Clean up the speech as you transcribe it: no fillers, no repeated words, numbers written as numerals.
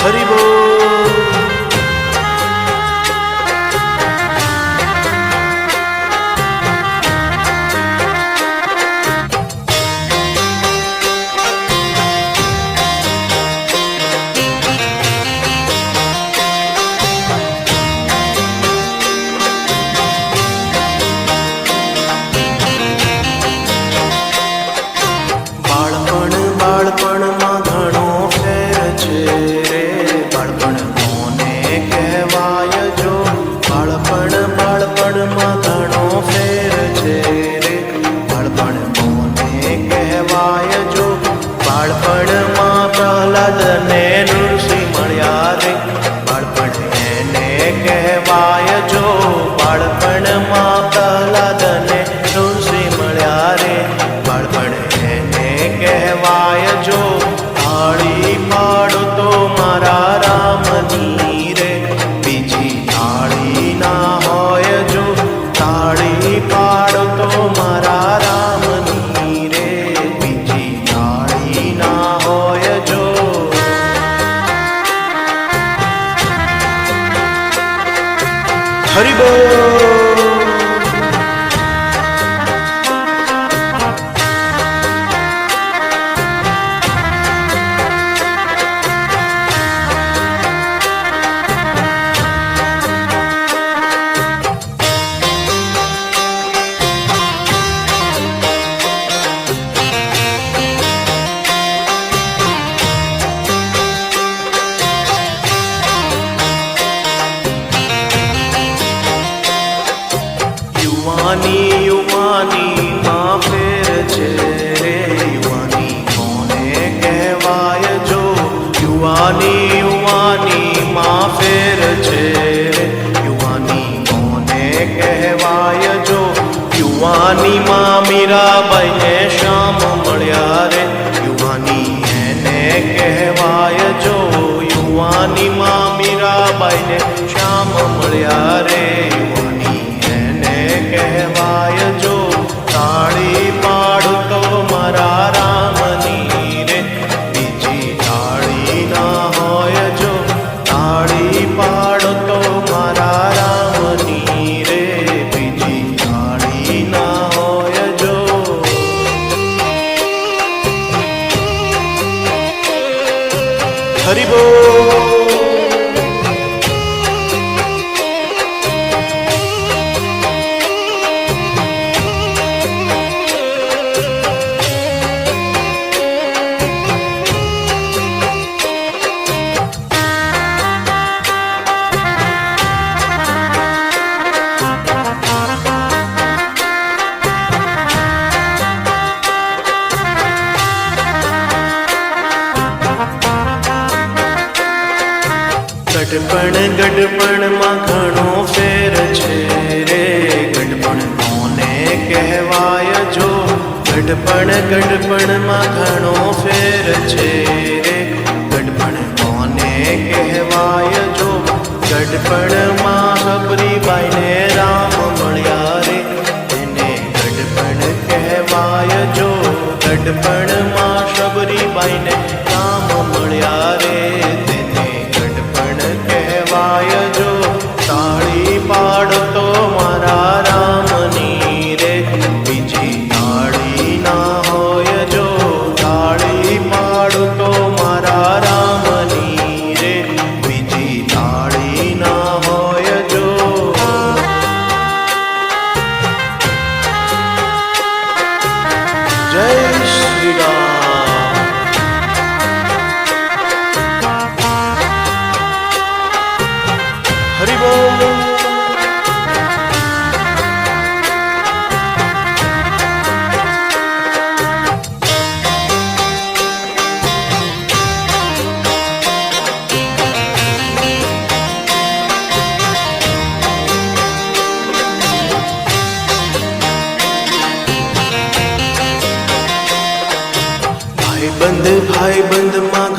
હરિ બોલ. બાળપણમાં ઘણો ફેર છે રે, બાળપણ કોને કહેવાય જો. બાળપણમાં ઘણો ફેર છે રે, બાળપણ કોને કહેવાય જો. બાળપણમાં પ્રહલાદ ને નૃસિંહ મળ્યા રે, બાળપણ એને કહેવાય જો. બાળપણમાં પ્રહલાદ ને નૃસિંહ મળ્યા રે, બાળપણ કહેવાય જો. તાળી પાડો તો મારા રામની રે, બીજી તાળી ના હોય જો. તાળી પાડો તો મારા રામની રે, બીજી તાળી ના હોય જો. હરિ બોલ. યુવાનીમાં ફેર છે રે, યુવાની કોને કહેવાય જો. યુવાનીમાં ફેર છે રે, યુવાની કોને કહેવાય જો. યુવાનીમાં મીરાબાઈને શ્યામ મળ્યા રે, યુવાની એને કહેવાય જો. યુવાનીમાં મીરાબાઈને શ્યામ મળ્યા રે, કહેવાય જો. તાળી પાડો તો મારા રામની રે, બીજી તાળી ના હોય જો. તાળી પાડો તો મારા રામની રે, બીજી તાળી ના હોય જો. હરિ બોલ. ગડપણમાં ઘણો ફેર છે રે, ગડપણ કોને કહેવાય જો. ગડપણમાં ઘણો ફેર છે રે, ગડપણ કોને કહેવાય જો. ગડપણમાં સબરીબાઈને રામ મળ્યા રે, એને ગડપણ કહેવાય જો. ગડપણમાં સબરીબાઈને રામ મળ્યા રે, કહેવાય જો. તાળી પાડો તો મારા રામની રે, બીજી તાળી ના હોય જો. તાળી પાડો તો મારા રામની રે, બીજી તાળી ના હોય જો. જય શ્રી રામ. હરિ બોલ. ભાઈબંધમાં